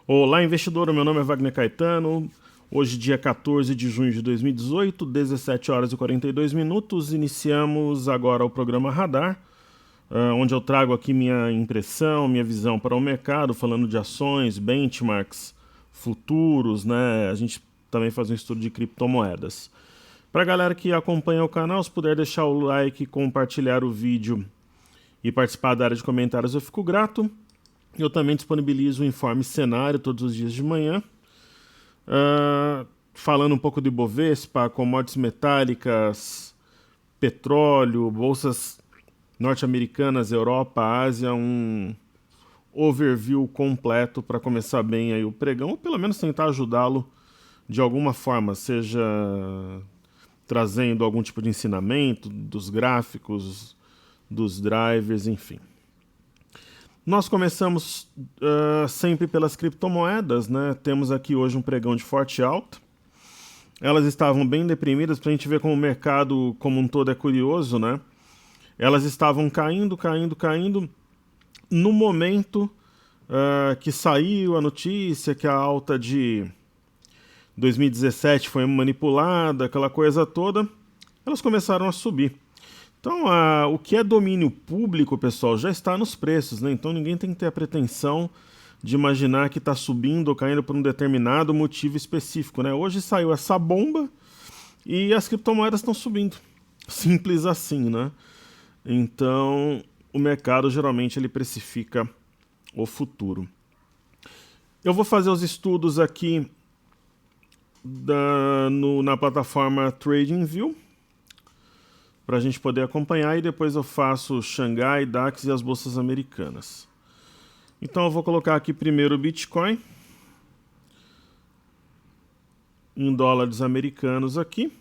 Olá, investidor. Meu nome é Wagner Caetano. Hoje, dia 14 de junho de 2018, 17 horas e 42 minutos. Iniciamos agora o programa Radar, onde eu trago aqui minha impressão, minha visão para o mercado, falando de ações, benchmarks, futuros, né? A gente também faz um estudo de criptomoedas. Para a galera que acompanha o canal, se puder deixar o like, compartilhar o vídeo e participar da área de comentários, eu fico grato. Eu também disponibilizo o informe cenário todos os dias de manhã, falando um pouco de Bovespa, commodities metálicas, petróleo, bolsas norte-americanas, Europa, Ásia, um overview completo para começar bem aí o pregão, ou pelo menos tentar ajudá-lo de alguma forma, seja trazendo algum tipo de ensinamento dos gráficos, dos drivers, enfim. Nós começamos sempre pelas criptomoedas, né? Temos aqui hoje um pregão de forte alta. Elas estavam bem deprimidas, para a gente ver como o mercado como um todo é curioso, né? Elas estavam caindo. No momento que saiu a notícia que a alta de 2017 foi manipulada, aquela coisa toda, elas começaram a subir. Então, o que é domínio público, pessoal, já está nos preços, né? Então ninguém tem que ter a pretensão de imaginar que está subindo ou caindo por um determinado motivo específico, né? Hoje saiu essa bomba e as criptomoedas estão subindo. Simples assim, né? Então, o mercado geralmente ele precifica o futuro. Eu vou fazer os estudos aqui na plataforma TradingView, para a gente poder acompanhar, e depois eu faço Xangai, DAX e as bolsas americanas. Então eu vou colocar aqui primeiro o Bitcoin em dólares americanos aqui.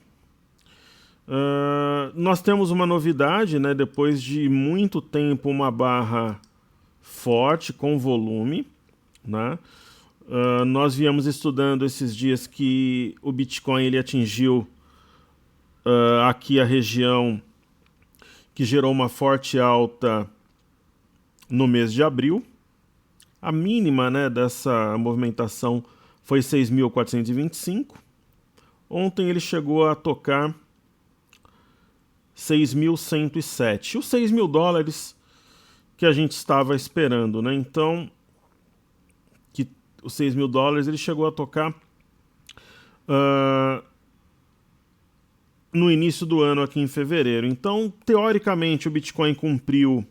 Nós temos uma novidade, né? Depois de muito tempo, uma barra forte com volume, né? Nós viemos estudando esses dias que o Bitcoin ele atingiu aqui a região que gerou uma forte alta no mês de abril. A mínima, né, dessa movimentação foi 6.425. Ontem ele chegou a tocar 6.107. Os 6 mil dólares que a gente estava esperando, né? Então, que os 6 mil dólares ele chegou a tocar no início do ano aqui em fevereiro. Então, teoricamente, o Bitcoin cumpriu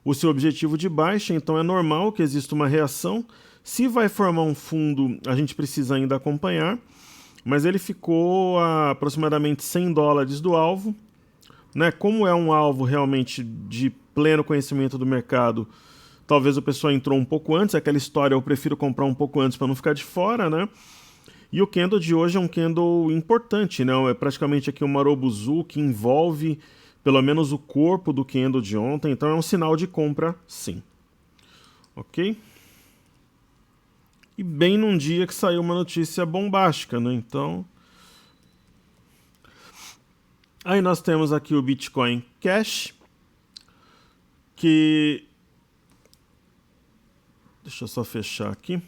o seu objetivo de baixa, então é normal que exista uma reação. Se vai formar um fundo, a gente precisa ainda acompanhar, mas ele ficou a aproximadamente 100 dólares do alvo, né? Como é um alvo realmente de pleno conhecimento do mercado, talvez o pessoal entrou um pouco antes, aquela história, eu prefiro comprar um pouco antes para não ficar de fora, né? E o candle de hoje é um candle importante, né? É praticamente aqui um Marobuzu que envolve pelo menos o corpo do candle de ontem, então é um sinal de compra, sim. Ok? E bem num dia que saiu uma notícia bombástica, né? Então, aí nós temos aqui o Bitcoin Cash, que... Deixa eu só fechar aqui.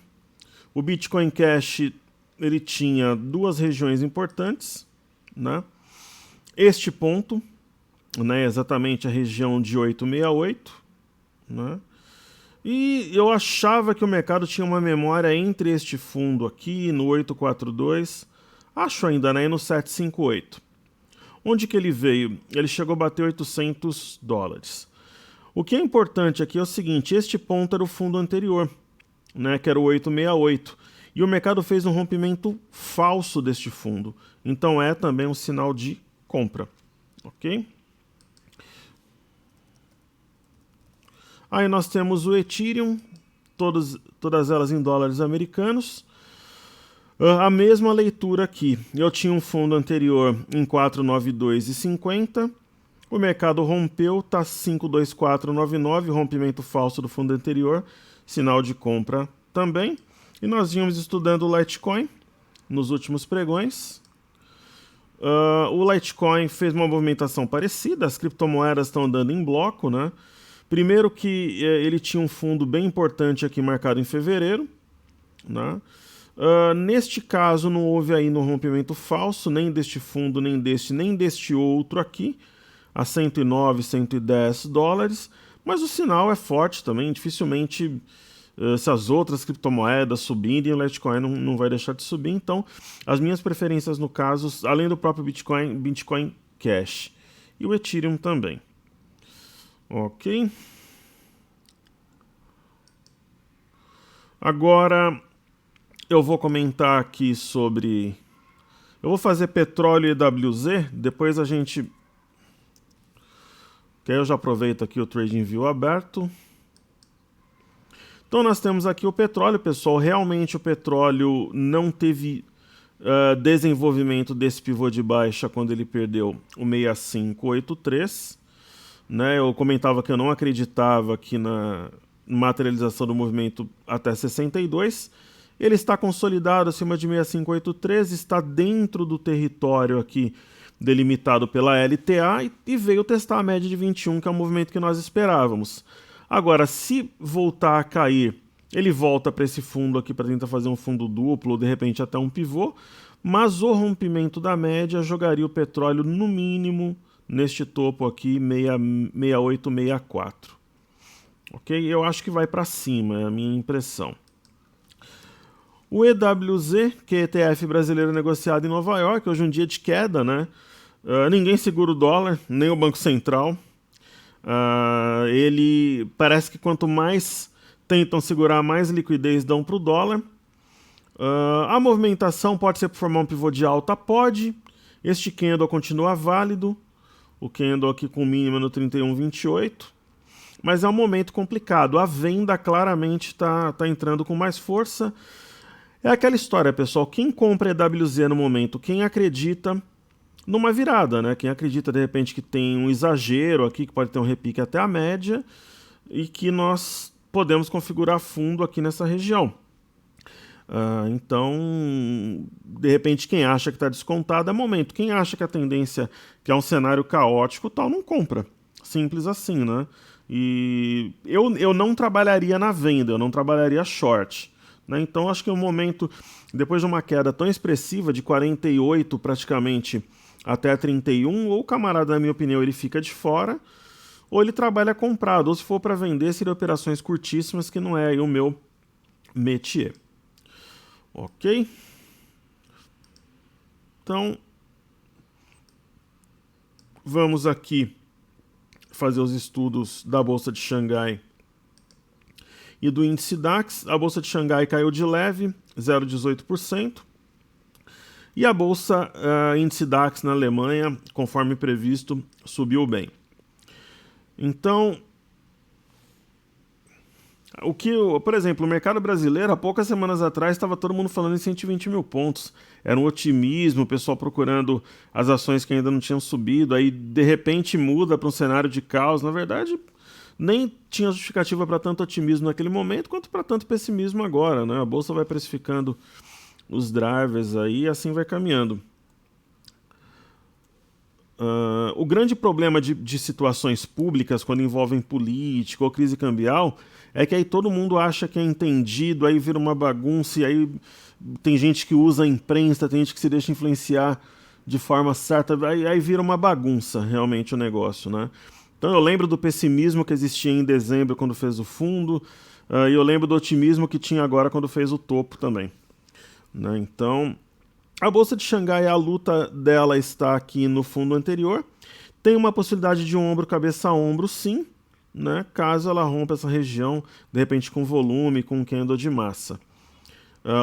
O Bitcoin Cash ele tinha duas regiões importantes, né? Este ponto, né, exatamente a região de 868, né? E eu achava que o mercado tinha uma memória entre este fundo aqui, no 842, acho ainda, né, no 758. Onde que ele veio? Ele chegou a bater 800 dólares. O que é importante aqui é o seguinte, este ponto era o fundo anterior, né, que era o 868. E o mercado fez um rompimento falso deste fundo. Então é também um sinal de compra. Ok? Aí nós temos o Ethereum, todas elas em dólares americanos. A mesma leitura aqui. Eu tinha um fundo anterior em 492,50. O mercado rompeu, está 524,99, rompimento falso do fundo anterior, sinal de compra também. E nós vínhamos estudando o Litecoin nos últimos pregões. O Litecoin fez uma movimentação parecida, as criptomoedas estão andando em bloco, né? Primeiro que ele tinha um fundo bem importante aqui marcado em fevereiro, né? Neste caso não houve aí no rompimento falso, nem deste fundo, nem deste outro aqui, a 109, 110 dólares, mas o sinal é forte também, dificilmente se as outras criptomoedas subirem, o Litecoin não vai deixar de subir, então as minhas preferências no caso, além do próprio Bitcoin, Bitcoin Cash e o Ethereum também. Ok? Agora eu vou comentar aqui sobre... Eu vou fazer petróleo e EWZ, depois a gente... Que aí eu já aproveito aqui o TradingView aberto. Então nós temos aqui o petróleo, pessoal. Realmente o petróleo não teve desenvolvimento desse pivô de baixa quando ele perdeu o 6583. Né? Eu comentava que eu não acreditava aqui na materialização do movimento até 62. Ele está consolidado acima de 6583, está dentro do território aqui delimitado pela LTA e veio testar a média de 21, que é o movimento que nós esperávamos. Agora, se voltar a cair, ele volta para esse fundo aqui para tentar fazer um fundo duplo ou de repente até um pivô, mas o rompimento da média jogaria o petróleo no mínimo neste topo aqui, 6864. Ok? Eu acho que vai para cima, é a minha impressão. O EWZ, que é ETF brasileiro negociado em Nova York, hoje é um dia de queda, né? Ninguém segura o dólar, nem o Banco Central. Ele parece que quanto mais tentam segurar, mais liquidez dão para o dólar. A movimentação pode ser por formar um pivô de alta? Pode. Este candle continua válido. O candle aqui com mínima no 31,28. Mas é um momento complicado. A venda claramente está entrando com mais força. É aquela história, pessoal. Quem compra EWZ no momento? Quem acredita numa virada, né? Quem acredita, de repente, que tem um exagero aqui, que pode ter um repique até a média, e que nós podemos configurar fundo aqui nessa região. Então, de repente, quem acha que está descontado é momento. Quem acha que a tendência, que é um cenário caótico, tal, não compra. Simples assim, né? E eu não trabalharia na venda, eu não trabalharia short. Né? Então, acho que é um momento, depois de uma queda tão expressiva, de 48 praticamente até 31, ou o camarada, na minha opinião, ele fica de fora, ou ele trabalha comprado, ou se for para vender, seriam operações curtíssimas, que não é aí o meu métier. Ok? Então, vamos aqui fazer os estudos da Bolsa de Xangai e do índice DAX. A Bolsa de Xangai caiu de leve, 0,18%. E a Bolsa índice DAX na Alemanha, conforme previsto, subiu bem. Então, por exemplo, o mercado brasileiro, há poucas semanas atrás, estava todo mundo falando em 120 mil pontos. Era um otimismo, o pessoal procurando as ações que ainda não tinham subido. Aí, de repente, muda para um cenário de caos. Na verdade, nem tinha justificativa para tanto otimismo naquele momento, quanto para tanto pessimismo agora, né? A Bolsa vai precificando os drivers aí e assim vai caminhando. O grande problema de situações públicas, quando envolvem política ou crise cambial, é que aí todo mundo acha que é entendido, aí vira uma bagunça, e aí tem gente que usa a imprensa, tem gente que se deixa influenciar de forma certa, aí vira uma bagunça realmente o negócio, né? Então eu lembro do pessimismo que existia em dezembro quando fez o fundo, e eu lembro do otimismo que tinha agora quando fez o topo também. Né? Então, a Bolsa de Xangai, a luta dela está aqui no fundo anterior. Tem uma possibilidade de um ombro, cabeça a ombro, sim, né? Caso ela rompa essa região, de repente com volume, com um candle de massa.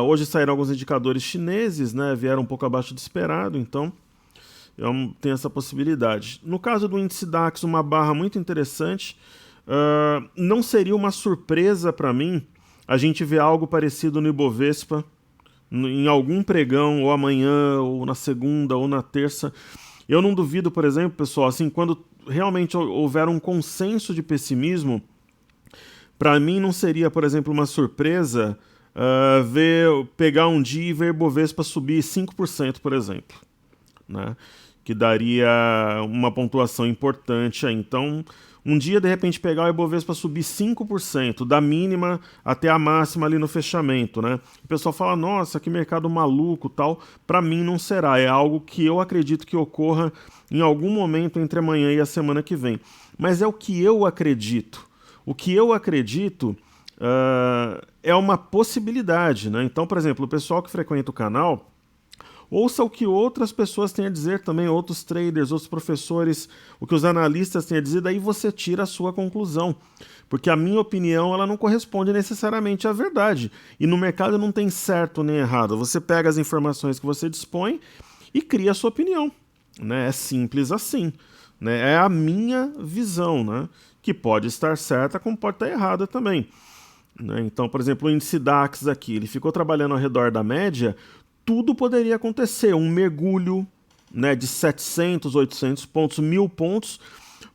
Hoje saíram alguns indicadores chineses, né? Vieram um pouco abaixo do esperado, então tem essa possibilidade. No caso do índice DAX, uma barra muito interessante. Não seria uma surpresa para mim a gente ver algo parecido no Ibovespa, em algum pregão, ou amanhã, ou na segunda, ou na terça. Eu não duvido, por exemplo, pessoal, assim, quando realmente houver um consenso de pessimismo, para mim não seria, por exemplo, uma surpresa pegar um dia e ver Ibovespa subir 5%, por exemplo, né? Que daria uma pontuação importante aí. Então, Um dia, de repente, pegar o Ibovespa subir 5%, da mínima até a máxima ali no fechamento, né? O pessoal fala, nossa, que mercado maluco, tal. Para mim não será, é algo que eu acredito que ocorra em algum momento entre amanhã e a semana que vem. Mas é o que eu acredito. O que eu acredito é uma possibilidade, né? Então, por exemplo, o pessoal que frequenta o canal, ouça o que outras pessoas têm a dizer também, outros traders, outros professores, o que os analistas têm a dizer, daí você tira a sua conclusão. Porque a minha opinião, ela não corresponde necessariamente à verdade. E no mercado não tem certo nem errado. Você pega as informações que você dispõe e cria a sua opinião, né? É simples assim, né? É a minha visão, né? Que pode estar certa, como pode estar errada também, né? Então, por exemplo, o índice DAX aqui, ele ficou trabalhando ao redor da média. Tudo poderia acontecer, um mergulho, né, de 700, 800 pontos, 1000 pontos,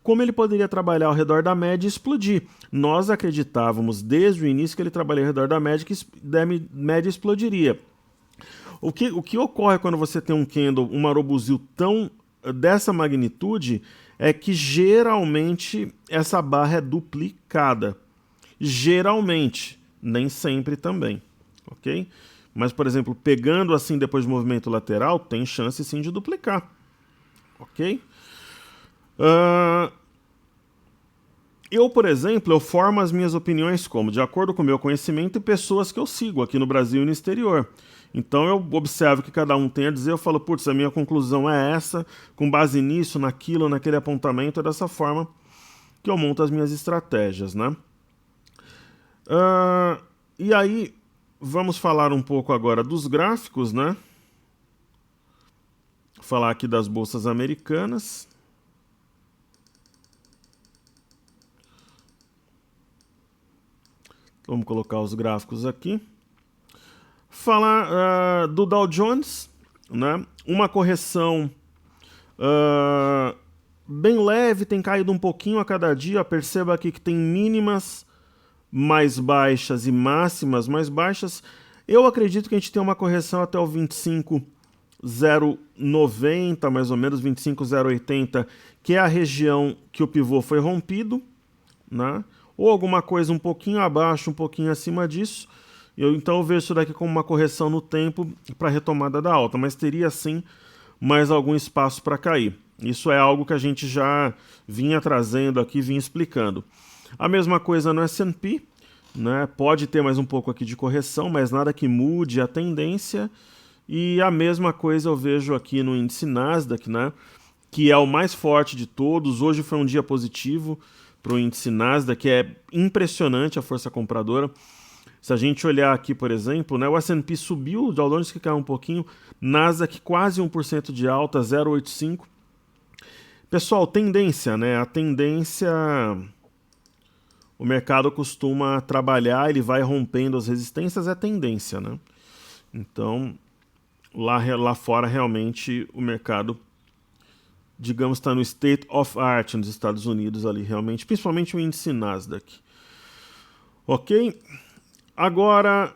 como ele poderia trabalhar ao redor da média e explodir. Nós acreditávamos desde o início que ele trabalharia ao redor da média, que a média explodiria. O que ocorre quando você tem um candle, um Marobusil dessa magnitude, é que geralmente essa barra é duplicada. Geralmente, nem sempre também, ok? Mas, por exemplo, pegando assim depois do movimento lateral, tem chance sim de duplicar. Ok? Eu, por exemplo, eu formo as minhas opiniões como? De acordo com o meu conhecimento e pessoas que eu sigo aqui no Brasil e no exterior. Então eu observo o que cada um tem a dizer, eu falo, putz, a minha conclusão é essa, com base nisso, naquilo, naquele apontamento, é dessa forma que eu monto as minhas estratégias, né? E aí, vamos falar um pouco agora dos gráficos, né? Falar aqui das bolsas americanas. Vamos colocar os gráficos aqui. Falar do Dow Jones, né? Uma correção bem leve, tem caído um pouquinho a cada dia. Perceba aqui que tem mínimas mais baixas e máximas mais baixas. Eu acredito que a gente tem uma correção até o 25,090, mais ou menos, 25,080, que é a região que o pivô foi rompido, né? Ou alguma coisa um pouquinho abaixo, um pouquinho acima disso. Então eu vejo isso daqui como uma correção no tempo para a retomada da alta, mas teria sim mais algum espaço para cair. Isso é algo que a gente já vinha trazendo aqui, vinha explicando. A mesma coisa no S&P, né? Pode ter mais um pouco aqui de correção, mas nada que mude a tendência. E a mesma coisa eu vejo aqui no índice Nasdaq, né? Que é o mais forte de todos. Hoje foi um dia positivo para o índice Nasdaq, que é impressionante a força compradora. Se a gente olhar aqui, por exemplo, né, o S&P subiu, o Dow Jones que caiu um pouquinho, Nasdaq quase 1% de alta, 0,85. Pessoal, tendência, né? A tendência, o mercado costuma trabalhar, ele vai rompendo as resistências, é tendência, né? Então, lá fora, realmente, o mercado, digamos, está no state of art nos Estados Unidos ali, realmente, principalmente o índice Nasdaq. Ok? Agora,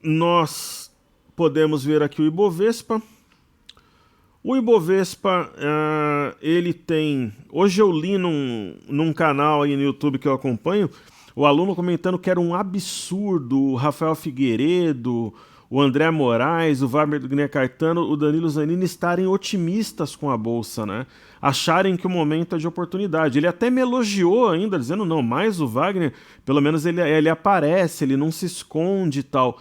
nós podemos ver aqui o Ibovespa. O Ibovespa, ele tem... Hoje eu li num canal aí no YouTube que eu acompanho, o aluno comentando que era um absurdo o Rafael Figueiredo, o André Moraes, o Wagner Caetano, o Danilo Zanini estarem otimistas com a Bolsa, né? Acharem que o momento é de oportunidade. Ele até me elogiou ainda, dizendo, não, mas o Wagner, pelo menos ele aparece, ele não se esconde e tal.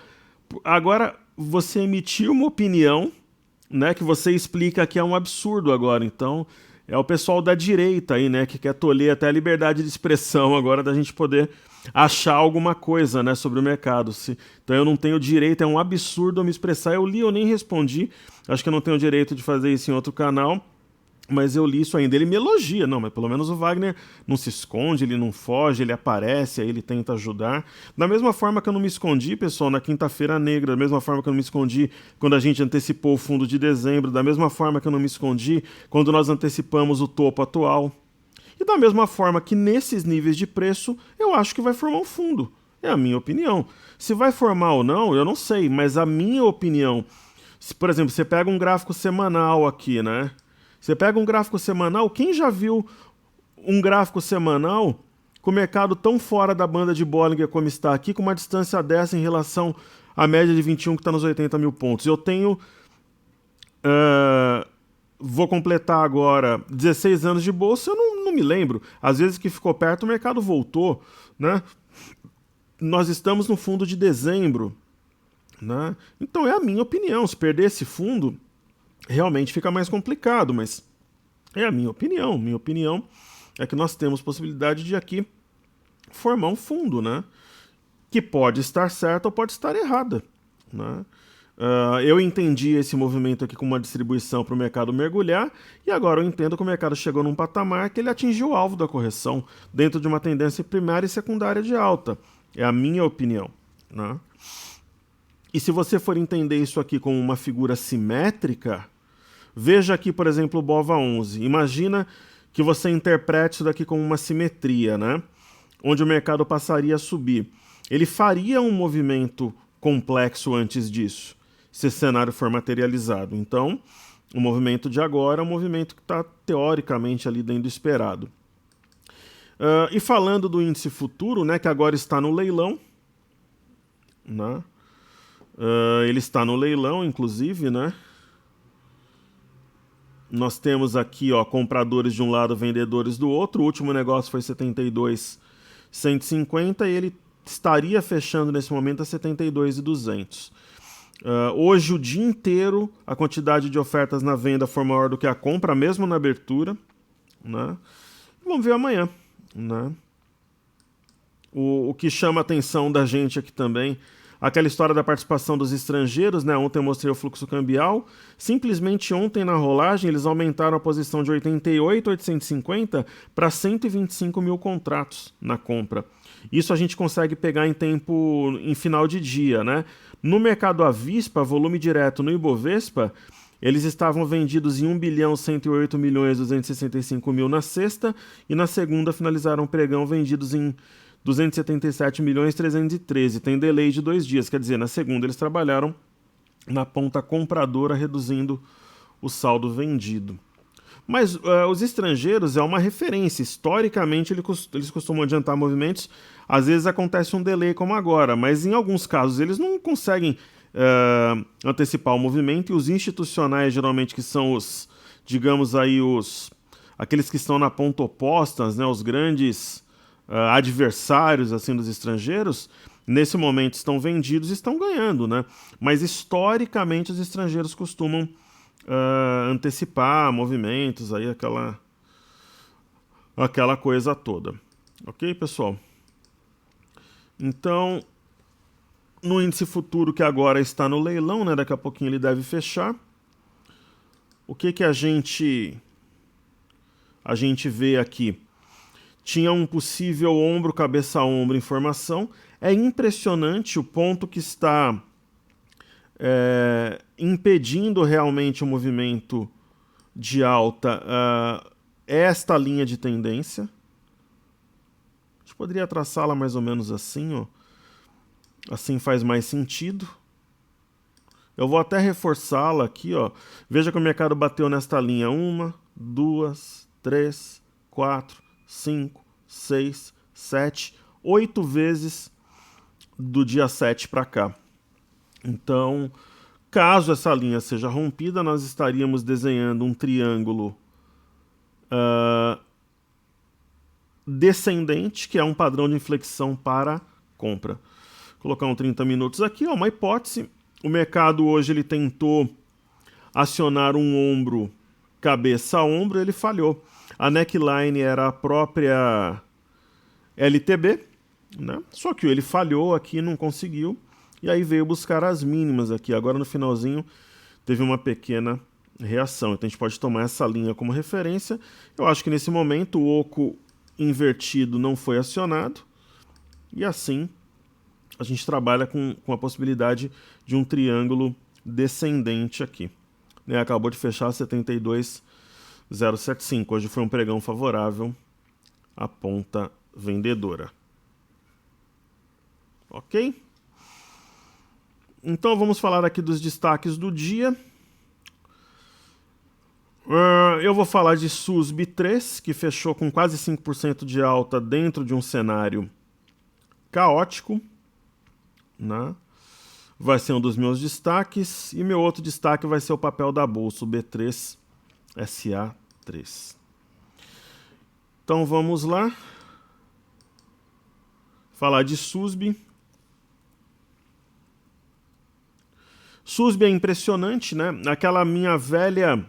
Agora, você emitiu uma opinião, né, que você explica que é um absurdo agora. Então, é o pessoal da direita aí, né, que quer tolher até a liberdade de expressão agora da gente poder achar alguma coisa, né, sobre o mercado. Então eu não tenho direito, é um absurdo eu me expressar. Eu li, eu nem respondi, acho que eu não tenho direito de fazer isso em outro canal, mas eu li isso ainda. Ele me elogia, não, mas pelo menos o Wagner não se esconde, ele não foge, ele aparece, aí ele tenta ajudar. Da mesma forma que eu não me escondi, pessoal, na Quinta-feira Negra, da mesma forma que eu não me escondi quando a gente antecipou o fundo de dezembro, da mesma forma que eu não me escondi quando nós antecipamos o topo atual. E da mesma forma que nesses níveis de preço, eu acho que vai formar um fundo. É a minha opinião. Se vai formar ou não, eu não sei, mas a minha opinião... Por exemplo, você pega um gráfico semanal aqui, né? Você pega um gráfico semanal, quem já viu um gráfico semanal com o mercado tão fora da banda de Bollinger como está aqui, com uma distância dessa em relação à média de 21 que está nos 80 mil pontos. Eu tenho... vou completar agora 16 anos de bolsa, eu não me lembro. Às vezes que ficou perto, o mercado voltou, né? Nós estamos no fundo de dezembro, né? Então é a minha opinião. Se perder esse fundo, realmente fica mais complicado, mas é a minha opinião. Minha opinião é que nós temos possibilidade de aqui formar um fundo, né? Que pode estar certa ou pode estar errada, né? Eu entendi esse movimento aqui como uma distribuição para o mercado mergulhar, e agora eu entendo que o mercado chegou num patamar que ele atingiu o alvo da correção dentro de uma tendência primária e secundária de alta. É a minha opinião, né? E se você for entender isso aqui como uma figura simétrica, veja aqui, por exemplo, o BOVA11. Imagina que você interprete isso daqui como uma simetria, né? Onde o mercado passaria a subir. Ele faria um movimento complexo antes disso, se esse cenário for materializado. Então, o movimento de agora é um movimento que está teoricamente ali dentro do esperado. E falando do índice futuro, né, que agora está no leilão, né? Ele está no leilão, inclusive, né? Nós temos aqui, ó, compradores de um lado, vendedores do outro. O último negócio foi 72,150 e ele estaria fechando nesse momento a 72,200. Hoje, o dia inteiro, a quantidade de ofertas na venda foi maior do que a compra, mesmo na abertura, né? Vamos ver amanhã, né? O que chama a atenção da gente aqui também, aquela história da participação dos estrangeiros, né? Ontem eu mostrei o fluxo cambial. Simplesmente ontem na rolagem eles aumentaram a posição de 88.850 para 125 mil contratos na compra. Isso a gente consegue pegar em final de dia, né? No mercado à vista, volume direto no Ibovespa, eles estavam vendidos em 1.108.265.000 na sexta e na segunda finalizaram o pregão vendidos em 277.313. Tem delay de 2 dias, quer dizer, na segunda eles trabalharam na ponta compradora, reduzindo o saldo vendido. Mas os estrangeiros é uma referência. Historicamente, eles costumam adiantar movimentos. Às vezes acontece um delay como agora, mas em alguns casos eles não conseguem antecipar o movimento. E os institucionais, geralmente, que são os, digamos aí, aqueles que estão na ponta oposta, né, os grandes adversários assim dos estrangeiros, nesse momento estão vendidos e estão ganhando, né? Mas historicamente os estrangeiros costumam antecipar movimentos, aí aquela coisa toda. Ok, pessoal? Então, no índice futuro que agora está no leilão, né? Daqui a pouquinho ele deve fechar. O que a gente vê aqui? Tinha um possível ombro, cabeça a ombro em formação. É impressionante o ponto que está impedindo realmente o movimento de alta, esta linha de tendência. A gente poderia traçá-la mais ou menos assim, ó. Assim faz mais sentido. Eu vou até reforçá-la aqui, ó. Veja que o mercado bateu nesta linha 1, 2, 3, 4, 5, 6, 7, 8 vezes do dia 7 para cá. Então, caso essa linha seja rompida, nós estaríamos desenhando um triângulo descendente, que é um padrão de inflexão para compra. Vou colocar um 30 minutos aqui, ó, uma hipótese. O mercado hoje ele tentou acionar um ombro cabeça a ombro, ele falhou. A neckline era a própria LTB, né? Só que ele falhou aqui, não conseguiu, e aí veio buscar as mínimas aqui. Agora no finalzinho teve uma pequena reação, então a gente pode tomar essa linha como referência. Eu acho que nesse momento o oco invertido não foi acionado, e assim a gente trabalha com a possibilidade de um triângulo descendente aqui, né? Acabou de fechar 72,075. Hoje foi um pregão favorável à ponta vendedora. Ok? Então vamos falar aqui dos destaques do dia. Eu vou falar de SUSB 3, que fechou com quase 5% de alta dentro de um cenário caótico, né? Vai ser um dos meus destaques. E meu outro destaque vai ser o papel da bolsa, o B3 SA3. Então vamos lá. Falar de SUSB. SUSB é impressionante, né? Aquela minha velha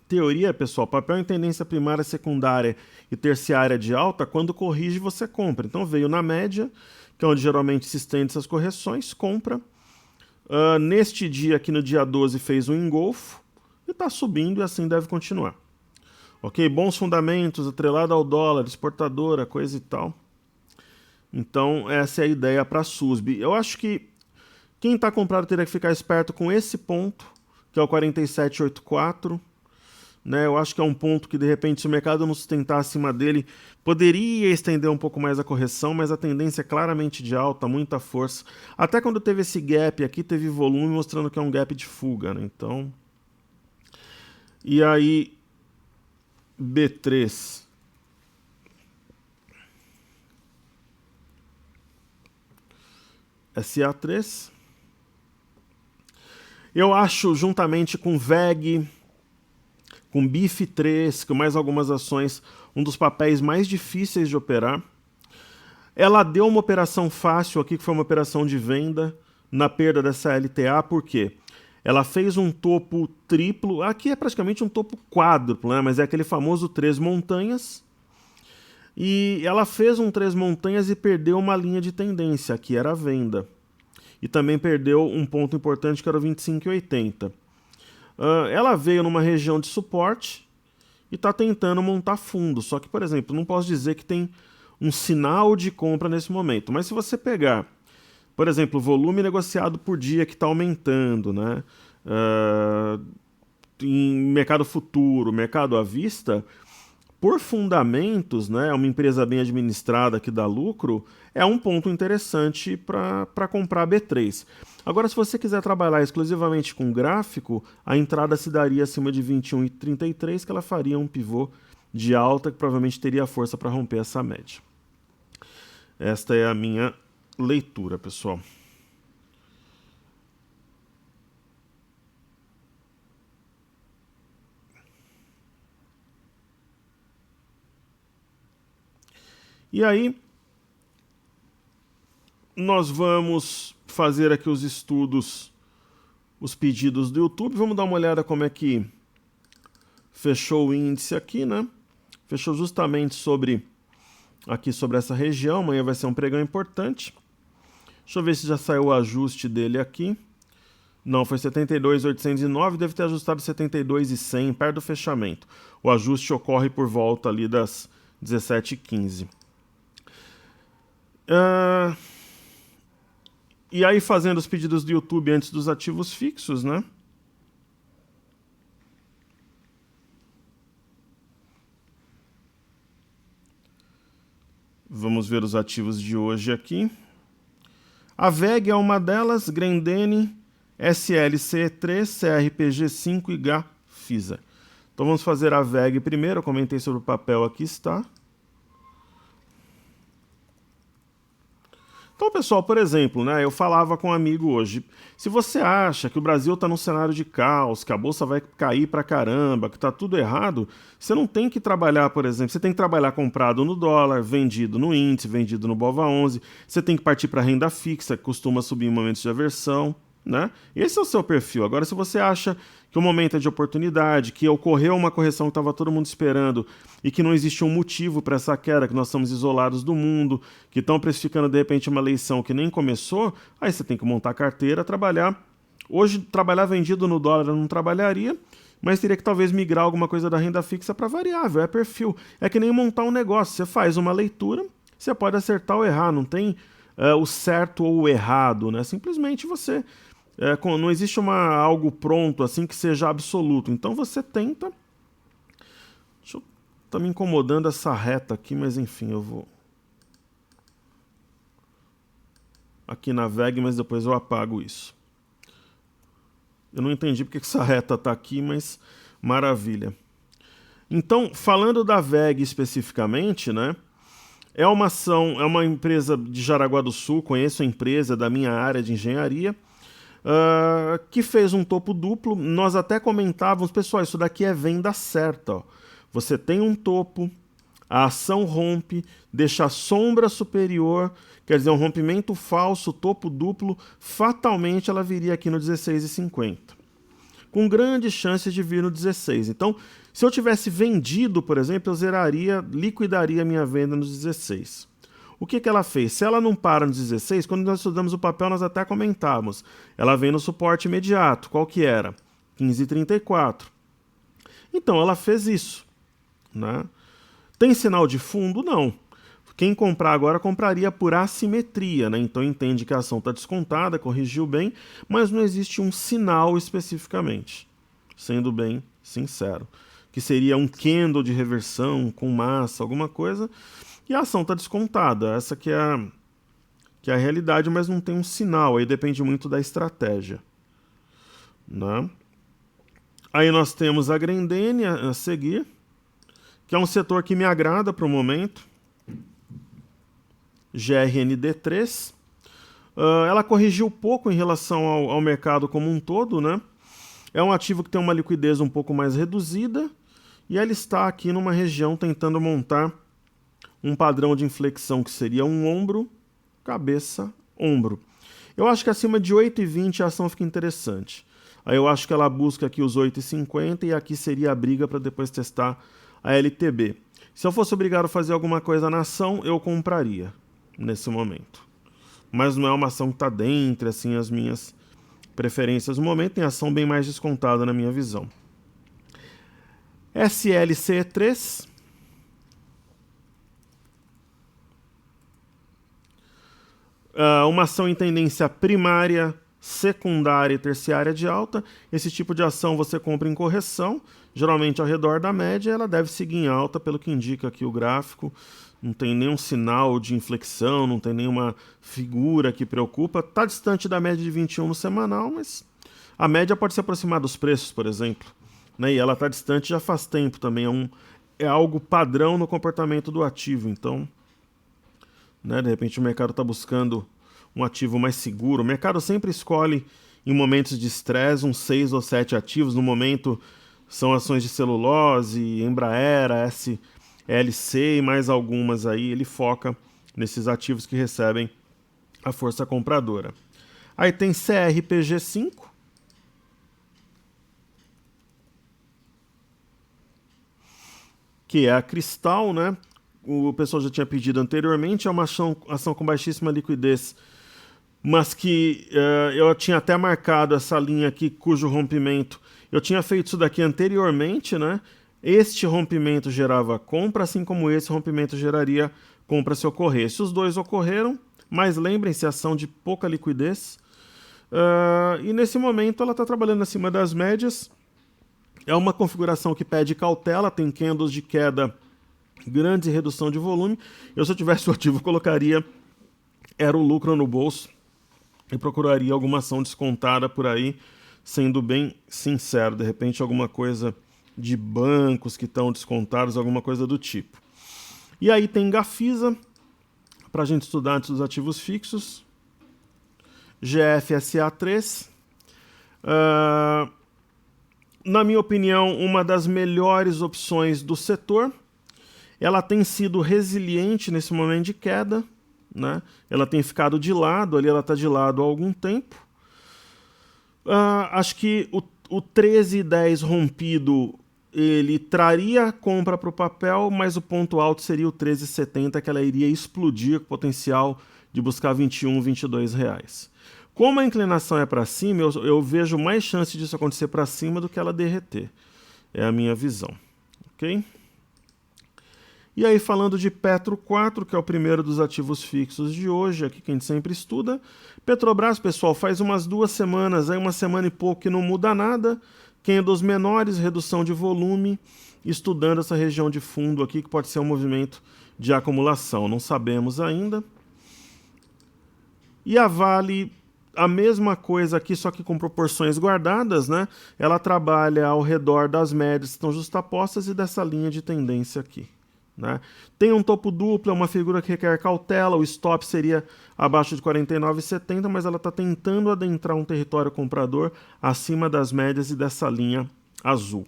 teoria, pessoal, papel em tendência primária, secundária e terciária de alta, quando corrige você compra. Então veio na média, que é onde geralmente se estende essas correções, compra. Neste dia aqui, no dia 12, fez um engolfo e está subindo e assim deve continuar. Ok? Bons fundamentos, atrelado ao dólar, exportadora, coisa e tal. Então essa é a ideia para a SUSB. Eu acho que quem está comprado teria que ficar esperto com esse ponto, que é o 4784. Né, eu acho que é um ponto que, de repente, se o mercado não sustentar acima dele, poderia estender um pouco mais a correção, mas a tendência é claramente de alta, muita força. Até quando teve esse gap aqui, teve volume mostrando que é um gap de fuga. Né? Então, e aí, B3. SA3. Eu acho, juntamente com VEG, com BIF3, com mais algumas ações, um dos papéis mais difíceis de operar. Ela deu uma operação fácil aqui, que foi uma operação de venda na perda dessa LTA, por quê? Ela fez um topo triplo, aqui é praticamente um topo quádruplo, né? Mas é aquele famoso 3 montanhas. E ela fez um 3 montanhas e perdeu uma linha de tendência, que era a venda. E também perdeu um ponto importante, que era o 25,80. Ela veio numa região de suporte e está tentando montar fundo. Só que, por exemplo, não posso dizer que tem um sinal de compra nesse momento. Mas se você pegar, por exemplo, o volume negociado por dia que está aumentando, né? Em mercado futuro, mercado à vista, por fundamentos, né? Uma empresa bem administrada que dá lucro, é um ponto interessante para comprar B3. Agora, se você quiser trabalhar exclusivamente com gráfico, a entrada se daria acima de 21,33, que ela faria um pivô de alta que provavelmente teria força para romper essa média. Esta é a minha leitura, pessoal. E aí, nós vamos fazer aqui os estudos, os pedidos do YouTube. Vamos dar uma olhada como é que fechou o índice aqui, né? Fechou justamente sobre essa região. Amanhã vai ser um pregão importante. Deixa eu ver se já saiu o ajuste dele aqui. Não, foi 72.809, deve ter ajustado 72.100, perto do fechamento. O ajuste ocorre por volta ali das 17h15. E aí, fazendo os pedidos do YouTube antes dos ativos fixos, né? Vamos ver os ativos de hoje aqui. A VEG é uma delas, Grendene, SLC3, CRPG5 e GAFISA. Então vamos fazer a VEG primeiro, eu comentei sobre o papel, aqui está. Então, pessoal, por exemplo, né, eu falava com um amigo hoje, se você acha que o Brasil está num cenário de caos, que a bolsa vai cair pra caramba, que está tudo errado, você não tem que trabalhar, por exemplo, você tem que trabalhar comprado no dólar, vendido no índice, vendido no BOVA11, você tem que partir para renda fixa, que costuma subir em momentos de aversão, né? Esse é o seu perfil. Agora, se você acha que o momento é de oportunidade, que ocorreu uma correção que estava todo mundo esperando e que não existe um motivo para essa queda, que nós estamos isolados do mundo, que estão precificando de repente uma eleição que nem começou, aí você tem que montar a carteira, trabalhar. Hoje, trabalhar vendido no dólar eu não trabalharia, mas teria que talvez migrar alguma coisa da renda fixa para variável, é perfil. É que nem montar um negócio, você faz uma leitura, você pode acertar ou errar, não tem o certo ou o errado, né? Simplesmente você... não existe algo pronto assim que seja absoluto. Então você tenta. Tá me incomodando essa reta aqui, mas enfim, eu vou aqui na VEG, mas depois eu apago isso. Eu não entendi porque essa reta tá aqui, mas Maravilha. Então, falando da VEG especificamente, né? É uma empresa de Jaraguá do Sul, conheço a empresa da minha área de engenharia, que fez um topo duplo. Nós até comentávamos, pessoal, isso daqui é venda certa. Ó. Você tem um topo, a ação rompe, deixa a sombra superior, quer dizer, um rompimento falso, topo duplo, fatalmente ela viria aqui no 16,50. Com grandes chances de vir no 16. Então, se eu tivesse vendido, por exemplo, eu liquidaria a minha venda nos 16. O que ela fez? Se ela não para no 16, quando nós estudamos o papel, nós até comentávamos. Ela vem no suporte imediato. Qual que era? 15,34. Então, ela fez isso. Né? Tem sinal de fundo? Não. Quem comprar agora compraria por assimetria, né? Então entende que a ação está descontada, corrigiu bem, mas não existe um sinal especificamente, sendo bem sincero. Que seria um candle de reversão com massa, alguma coisa, e a ação está descontada. Essa que é a realidade, mas não tem um sinal, aí depende muito da estratégia. Né? Aí nós temos a Grendene a seguir, que é um setor que me agrada para o momento. GRND3. Ela corrigiu pouco em relação ao mercado como um todo, né? É um ativo que tem uma liquidez um pouco mais reduzida e ela está aqui numa região tentando montar um padrão de inflexão que seria um ombro, cabeça, ombro. Eu acho que acima de 8,20 a ação fica interessante. Aí eu acho que ela busca aqui os 8,50 e aqui seria a briga para depois testar a LTB. Se eu fosse obrigado a fazer alguma coisa na ação, eu compraria nesse momento. Mas não é uma ação que está dentro, assim, as minhas preferências no momento. Tem ação bem mais descontada na minha visão. SLC3. Uma ação em tendência primária, secundária e terciária de alta. Esse tipo de ação você compra em correção, geralmente ao redor da média, ela deve seguir em alta, pelo que indica aqui o gráfico. Não tem nenhum sinal de inflexão, não tem nenhuma figura que preocupa. Está distante da média de 21 no semanal, mas a média pode se aproximar dos preços, por exemplo. Né? E ela está distante já faz tempo também. É algo padrão no comportamento do ativo. Então, né, de repente o mercado está buscando um ativo mais seguro. O mercado sempre escolhe, em momentos de estresse, uns 6 ou 7 ativos. No momento, são ações de celulose, Embraer, SLC e mais algumas aí. Ele foca nesses ativos que recebem a força compradora. Aí tem CRPG5. Que é a Cristal, né? O pessoal já tinha pedido anteriormente. É uma ação com baixíssima liquidez, mas que eu tinha até marcado essa linha aqui, cujo rompimento, eu tinha feito isso daqui anteriormente, né? Este rompimento gerava compra, assim como esse rompimento geraria compra se ocorresse. Os dois ocorreram, mas lembrem-se, ação de pouca liquidez. E nesse momento ela está trabalhando acima das médias. É uma configuração que pede cautela, tem candles de queda grandes e redução de volume. Eu, se eu tivesse o ativo, colocaria o lucro no bolso e procuraria alguma ação descontada por aí, sendo bem sincero, de repente alguma coisa de bancos que estão descontados, alguma coisa do tipo. E aí tem Gafisa, para a gente estudar antes dos ativos fixos, GFSA3, na minha opinião, uma das melhores opções do setor. Ela tem sido resiliente nesse momento de queda, né? Ela tem ficado de lado, ali ela está de lado há algum tempo. Acho que o 13,10 rompido, ele traria compra para o papel, mas o ponto alto seria o 13,70, que ela iria explodir com potencial de buscar 21, 22 reais. Como a inclinação é para cima, eu vejo mais chance disso acontecer para cima do que ela derreter. É a minha visão. Ok? E aí, falando de Petro 4, que é o primeiro dos ativos fixos de hoje, aqui que a gente sempre estuda. Petrobras, pessoal, faz umas 2 semanas, aí uma semana e pouco que não muda nada. Candles menores, redução de volume, estudando essa região de fundo aqui, que pode ser um movimento de acumulação, não sabemos ainda. E a Vale a mesma coisa aqui, só que com proporções guardadas, né? Ela trabalha ao redor das médias que estão justapostas e dessa linha de tendência aqui. Né? Tem um topo duplo, é uma figura que requer cautela, o stop seria abaixo de 49,70, mas ela está tentando adentrar um território comprador acima das médias e dessa linha azul.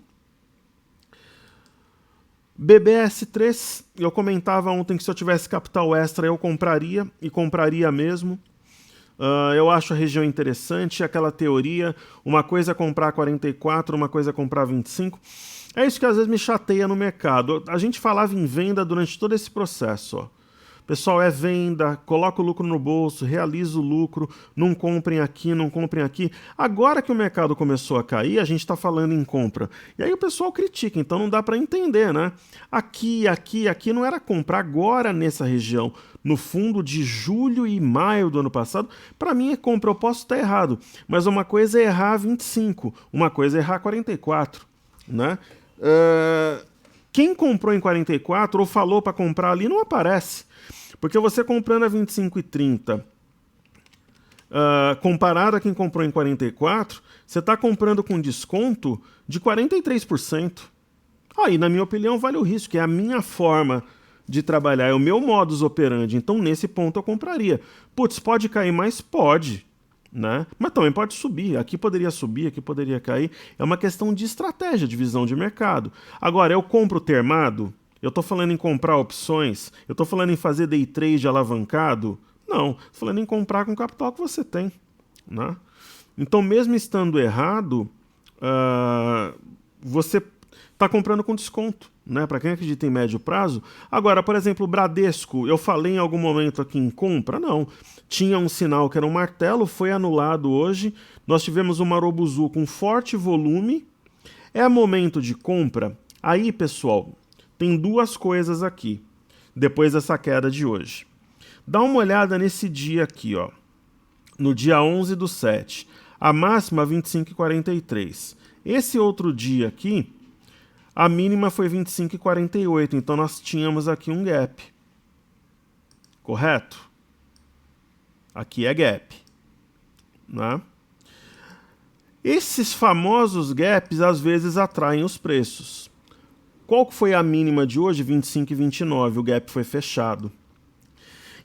BBS3, eu comentava ontem que se eu tivesse capital extra eu compraria, e compraria mesmo. Eu acho a região interessante, aquela teoria, uma coisa é comprar 44, uma coisa é comprar 25. É isso que às vezes me chateia no mercado. A gente falava em venda durante todo esse processo. Ó. Pessoal, é venda, coloca o lucro no bolso, realiza o lucro, não comprem aqui, não comprem aqui. Agora que o mercado começou a cair, a gente está falando em compra. E aí o pessoal critica, então não dá para entender, né? Aqui não era compra. Agora nessa região, no fundo de julho e maio do ano passado, para mim é compra. Eu posso estar errado, mas uma coisa é errar 25, uma coisa é errar 44, né? Quem comprou em 44 ou falou para comprar ali não aparece. Porque você comprando a 25,30, comparado a quem comprou em 44, você está comprando com desconto de 43%. Aí, na minha opinião, vale o risco, é a minha forma de trabalhar, é o meu modus operandi. Então, nesse ponto, eu compraria. Putz, pode cair mais? Pode. Né? Mas também pode subir. Aqui poderia subir, aqui poderia cair. É uma questão de estratégia, de visão de mercado. Agora, eu compro termado? Eu estou falando em comprar opções? Eu estou falando em fazer day trade alavancado? Não. Estou falando em comprar com o capital que você tem. Né? Então, mesmo estando errado, você está comprando com desconto. Né? Para quem acredita em médio prazo. Agora, por exemplo, o Bradesco, eu falei em algum momento aqui em compra? Não. Tinha um sinal que era um martelo, foi anulado hoje. Nós tivemos uma Marobuzu com forte volume. É momento de compra? Aí, pessoal, tem duas coisas aqui, depois dessa queda de hoje. Dá uma olhada nesse dia aqui, ó, no dia 11/7. A máxima 25,43. Esse outro dia aqui, a mínima foi 25,48, então nós tínhamos aqui um gap. Correto? Aqui é gap. Né? Esses famosos gaps às vezes atraem os preços. Qual que foi a mínima de hoje? 25,29, o gap foi fechado.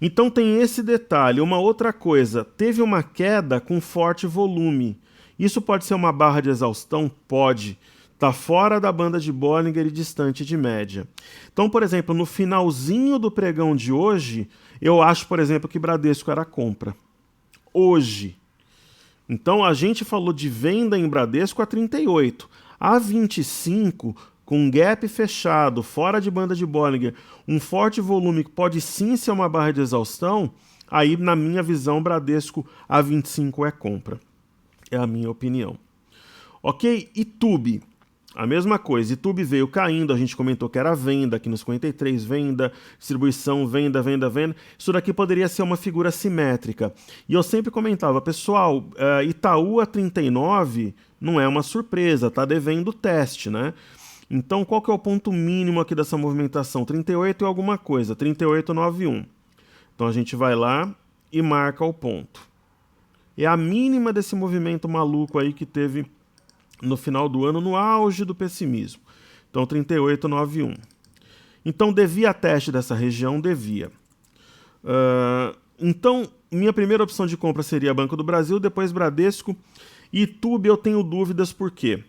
Então tem esse detalhe. Uma outra coisa, teve uma queda com forte volume. Isso pode ser uma barra de exaustão? Pode. Está fora da banda de Bollinger e distante de média. Então, por exemplo, no finalzinho do pregão de hoje, eu acho, por exemplo, que Bradesco era compra. Hoje. Então, a gente falou de venda em Bradesco a 38. A 25, com gap fechado, fora de banda de Bollinger, um forte volume que pode sim ser uma barra de exaustão, aí, na minha visão, Bradesco a 25 é compra. É a minha opinião. Ok? Itube. A mesma coisa, Itube veio caindo, a gente comentou que era venda, aqui nos 53, venda, distribuição, venda. Isso daqui poderia ser uma figura simétrica. E eu sempre comentava, pessoal, Itaú a 39 não é uma surpresa, tá devendo o teste, né? Então, qual que é o ponto mínimo aqui dessa movimentação? 38 e alguma coisa, 38,91. Então, a gente vai lá e marca o ponto. É a mínima desse movimento maluco aí que teve no final do ano, no auge do pessimismo. Então, 38,91. Então, devia teste dessa região? Devia. Então, minha primeira opção de compra seria Banco do Brasil, depois Bradesco. Itube eu tenho dúvidas por quê?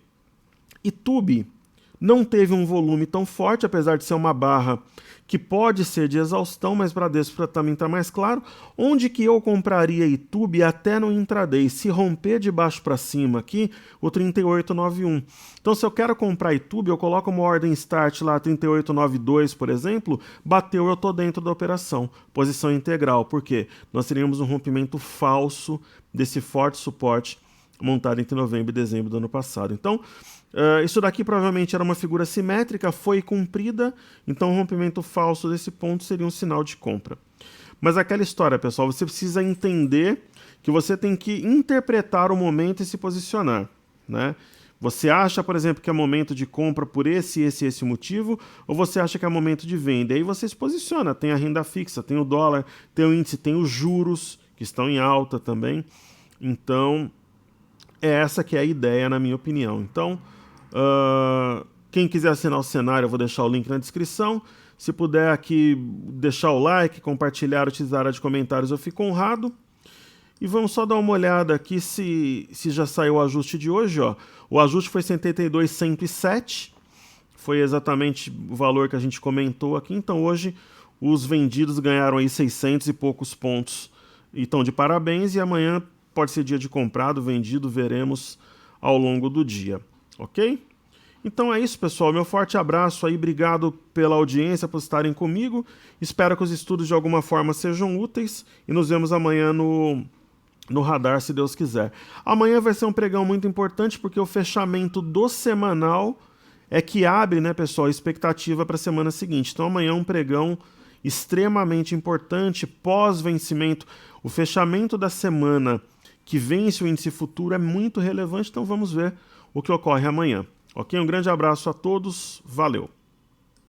Itube não teve um volume tão forte, apesar de ser uma barra que pode ser de exaustão, mas Bradesco também está mais claro. Onde que eu compraria Itube até no intraday? Se romper de baixo para cima aqui, o 38,91. Então, se eu quero comprar Itube, eu coloco uma ordem start lá, 38,92, por exemplo, bateu, eu estou dentro da operação. Posição integral. Por quê? Nós teríamos um rompimento falso desse forte suporte montado entre novembro e dezembro do ano passado. Então, isso daqui provavelmente era uma figura simétrica, foi cumprida, então o rompimento falso desse ponto seria um sinal de compra. Mas aquela história, pessoal, você precisa entender que você tem que interpretar o momento e se posicionar, né? Você acha, por exemplo, que é momento de compra por esse motivo, ou você acha que é momento de venda? E aí você se posiciona, tem a renda fixa, tem o dólar, tem o índice, tem os juros, que estão em alta também. Então, é essa que é a ideia, na minha opinião. Então, quem quiser assinar o cenário, eu vou deixar o link na descrição. Se puder aqui deixar o like, compartilhar, utilizar a área de comentários, eu fico honrado. E vamos só dar uma olhada aqui se já saiu o ajuste de hoje. Ó. O ajuste foi 72,107. Foi exatamente o valor que a gente comentou aqui. Então hoje os vendidos ganharam aí 600 e poucos pontos e estão de parabéns. E amanhã pode ser dia de comprado, vendido, veremos ao longo do dia. Ok? Então é isso, pessoal. Meu forte abraço aí. Obrigado pela audiência, por estarem comigo. Espero que os estudos de alguma forma sejam úteis. E nos vemos amanhã no radar, se Deus quiser. Amanhã vai ser um pregão muito importante, porque o fechamento do semanal é que abre, né, pessoal, a expectativa para a semana seguinte. Então amanhã é um pregão extremamente importante, pós-vencimento. O fechamento da semana que vence o índice futuro é muito relevante, então vamos ver o que ocorre amanhã. Ok? Um grande abraço a todos, valeu!